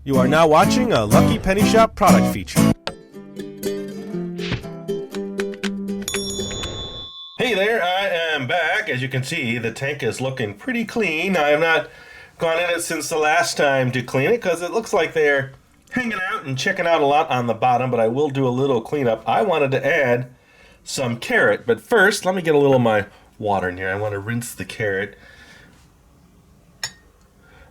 You are now watching a Lucky Penny Shop product feature. Hey there, I am back. As you can see, the tank is looking pretty clean. I have not gone in it since the last time to clean it because it looks like they're hanging out and checking out a lot on the bottom, but I will do a little cleanup. I wanted to add some carrot, but first, let me get a little of my water in here. I want to rinse the carrot.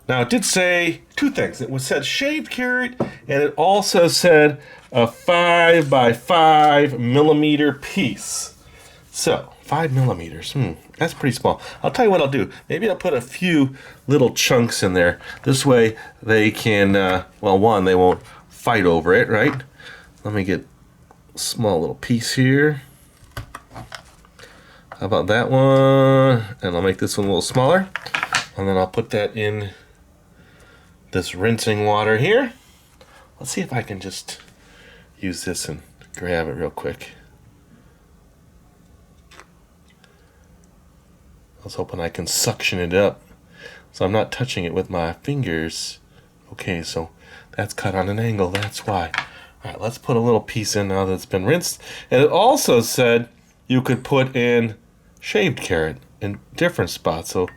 Now, it did say two things. It said shaved carrot, and it also said a 5 by 5 millimeter piece. So, 5 millimeters. That's pretty small. I'll tell you what I'll do. Maybe I'll put a few little chunks in there. This way they can, well, one, they won't fight over it, right? Let me get a small little piece here. How about that one? And I'll make this one a little smaller. And then I'll put that in this rinsing water here. Let's see if I can just use this and grab it real quick. I was hoping I can suction it up so I'm not touching it with my fingers. Okay, so that's cut on an angle, that's why. Alright, let's put a little piece in now that's been rinsed. And it also said you could put in shaved carrot in different spots. So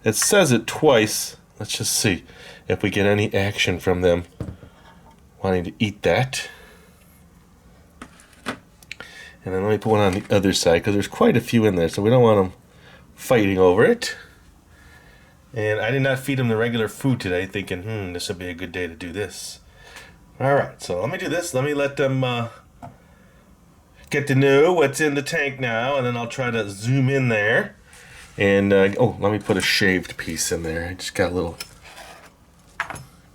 it says it twice. Let's just see if we get any action from them wanting to eat that. And then let me put one on the other side because there's quite a few in there, so we don't want them fighting over it. And I did not feed them the regular food today, thinking, this would be a good day to do this. Alright, so let me do this. Let me let them get to know what's in the tank now, and then I'll try to zoom in there. And, let me put a shaved piece in there. I just got a little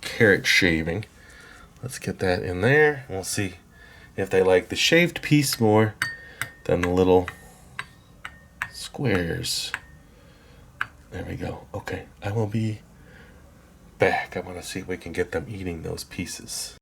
carrot shaving. Let's get that in there. We'll see if they like the shaved piece more than the little squares. There we go. Okay, I will be back. I want to see if we can get them eating those pieces.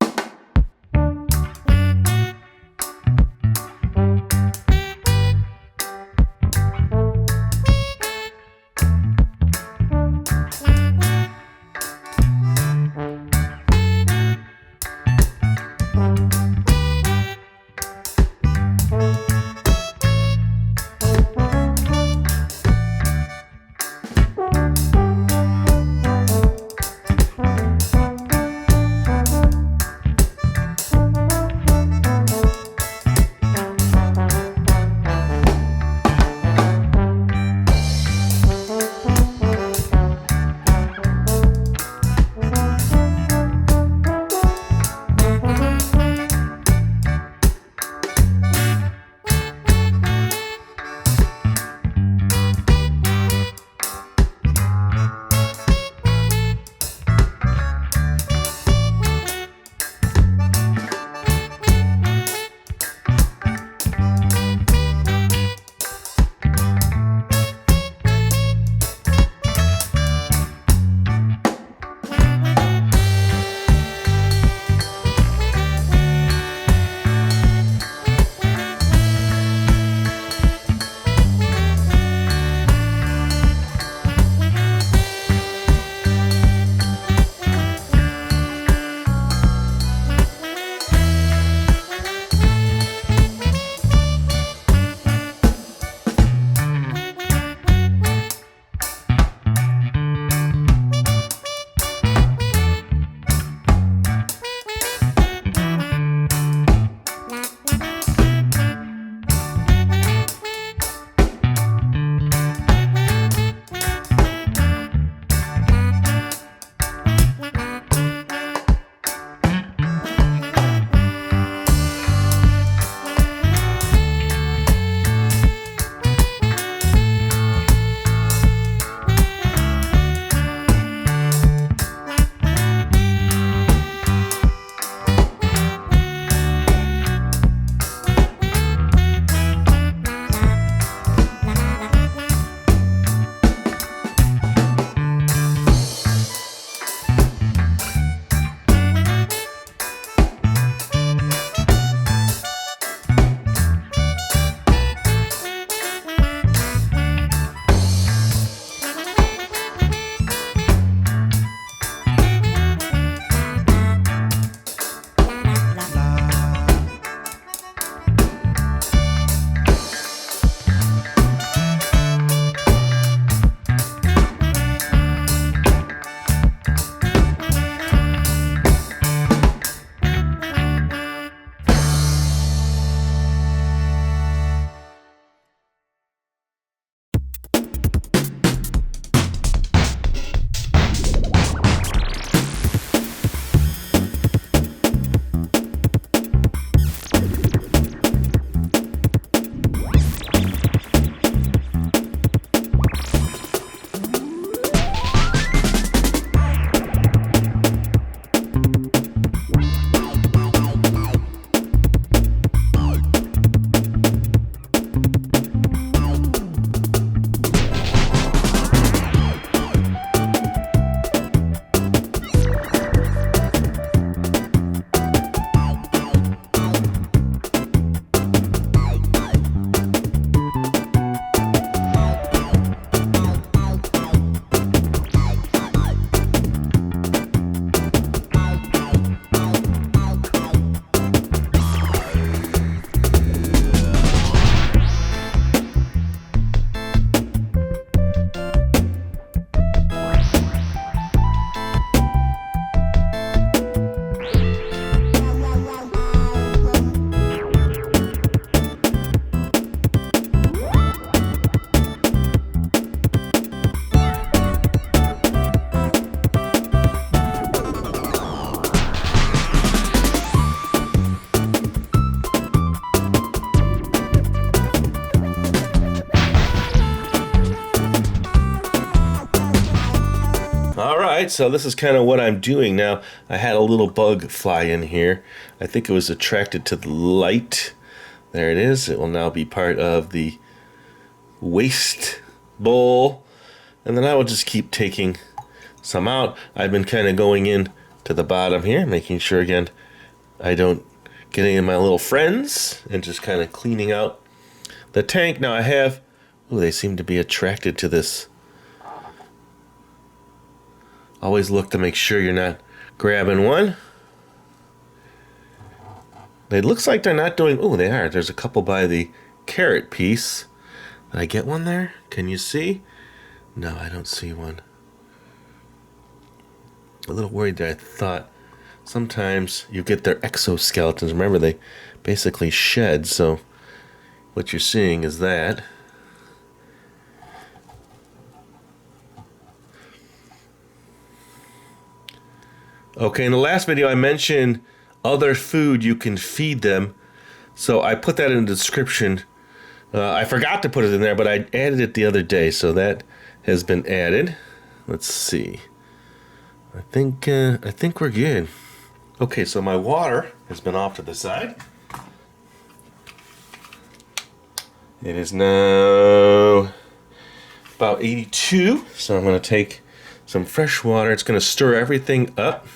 Alright, so this is kind of what I'm doing now. I had a little bug fly in here. I think it was attracted to the light. There it is. It will now be part of the waste bowl. And then I will just keep taking some out. I've been kind of going in to the bottom here, making sure again I don't get any of my little friends, and just kind of cleaning out the tank. Now I have, they seem to be attracted to this. Always look to make sure you're not grabbing one. It looks like they're not doing, they are. There's a couple by the carrot piece. Did I get one there? Can you see? No, I don't see one. A little worried there. I thought sometimes you get their exoskeletons. Remember, they basically shed, so what you're seeing is that. Okay, in the last video I mentioned other food you can feed them, so I put that in the description. I forgot to put it in there, but I added it the other day, so that has been added. Let's see. I think we're good. Okay, so my water has been off to the side. It is now about 82, so I'm going to take some fresh water. It's going to stir everything up.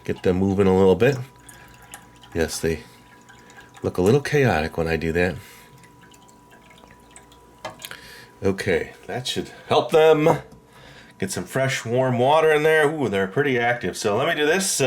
Get them moving a little bit. Yes, they look a little chaotic when I do that. Okay, that should help them. Get some fresh, warm water in there. Ooh, they're pretty active. So let me do this.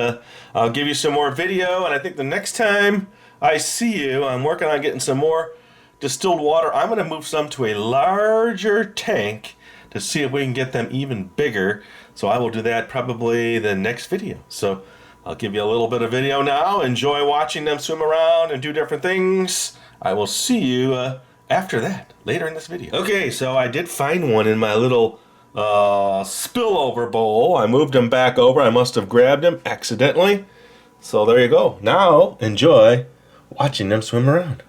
I'll give you some more video, and I think the next time I see you, I'm working on getting some more distilled water. I'm going to move some to a larger tank to see if we can get them even bigger. So I will do that probably the next video. So I'll give you a little bit of video now. Enjoy watching them swim around and do different things. I will see you after that, later in this video. Okay, so I did find one in my little spillover bowl. I moved them back over. I must have grabbed them accidentally. So there you go. Now enjoy watching them swim around.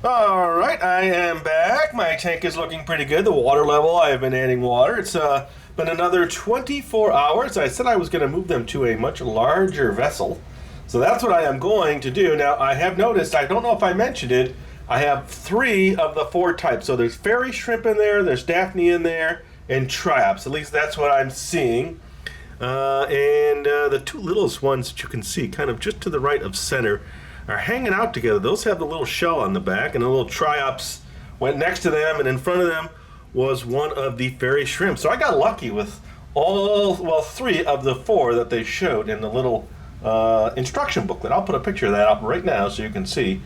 All right, I am back. My tank is looking pretty good. The water level, I have been adding water. It's been another 24 hours. I said I was going to move them to a much larger vessel. So that's what I am going to do. Now, I have noticed, I don't know if I mentioned it, I have 3 of the 4 types. So there's fairy shrimp in there, there's Daphnia in there, and Triops. At least that's what I'm seeing. The 2 littlest ones that you can see kind of just to the right of center are hanging out together. Those have the little shell on the back, and the little Triops went next to them, and in front of them was one of the fairy shrimp. So I got lucky with 3 of the 4 that they showed in the little instruction booklet. I'll put a picture of that up right now so you can see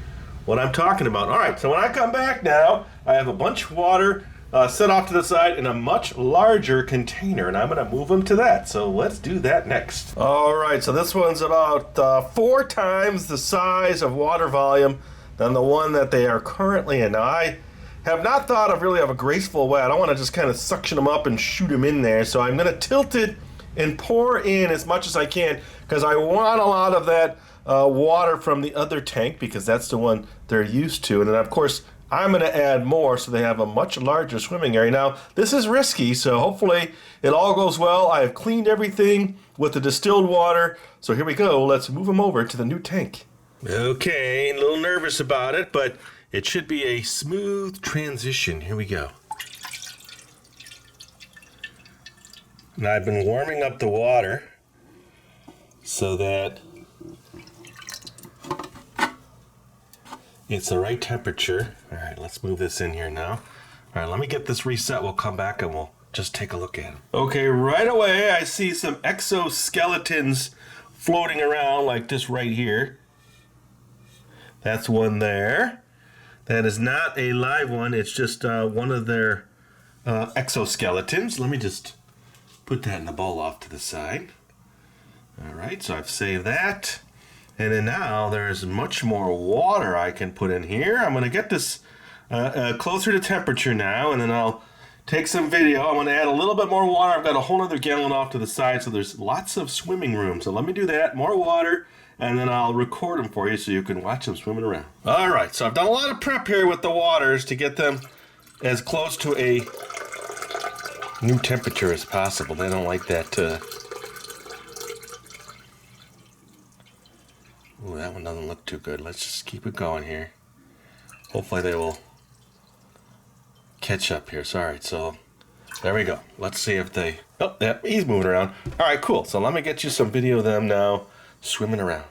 what I'm talking about. All right, so when I come back now, I have a bunch of water set off to the side in a much larger container, and I'm going to move them to that. So let's do that next. All right, so this one's about 4 times the size of water volume than the one that they are currently in. Now, I have not thought of really a graceful way. I don't want to just kind of suction them up and shoot them in there. So I'm going to tilt it and pour in as much as I can because I want a lot of that water from the other tank because that's the one they're used to. And then, of course, I'm going to add more so they have a much larger swimming area. Now, this is risky, so hopefully it all goes well. I have cleaned everything with the distilled water. So here we go. Let's move them over to the new tank. Okay, a little nervous about it, but it should be a smooth transition. Here we go. And I've been warming up the water so that it's the right temperature. All right, let's move this in here now. All right, let me get this reset. We'll come back and we'll just take a look at it. Okay, right away I see some exoskeletons floating around like this right here. That's one there. That is not a live one. It's just one of their exoskeletons. Let me just put that in the bowl off to the side. All right, so I've saved that. And then now there's much more water I can put in here. I'm going to get this closer to temperature now, and then I'll take some video. I'm going to add a little bit more water. I've got a whole other gallon off to the side, so there's lots of swimming room. So let me do that, more water, and then I'll record them for you so you can watch them swimming around. All right, so I've done a lot of prep here with the waters to get them as close to a new temperature as possible. They don't like that. Ooh, that one doesn't look too good. Let's just keep it going here. Hopefully they will catch up here. Sorry, so there we go. Let's see if they... Oh, yeah, he's moving around. All right, cool. So let me get you some video of them now swimming around.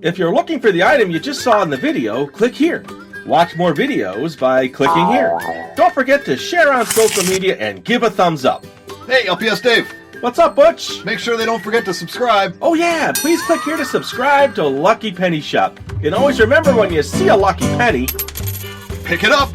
If you're looking for the item you just saw in the video, click here. Watch more videos by clicking here. Don't forget to share on social media and give a thumbs up. Hey, LPS-Dave. What's up, Butch? Make sure they don't forget to subscribe. Oh yeah, please click here to subscribe to Lucky Penny Shop. And always remember, when you see a lucky penny, Pick it up.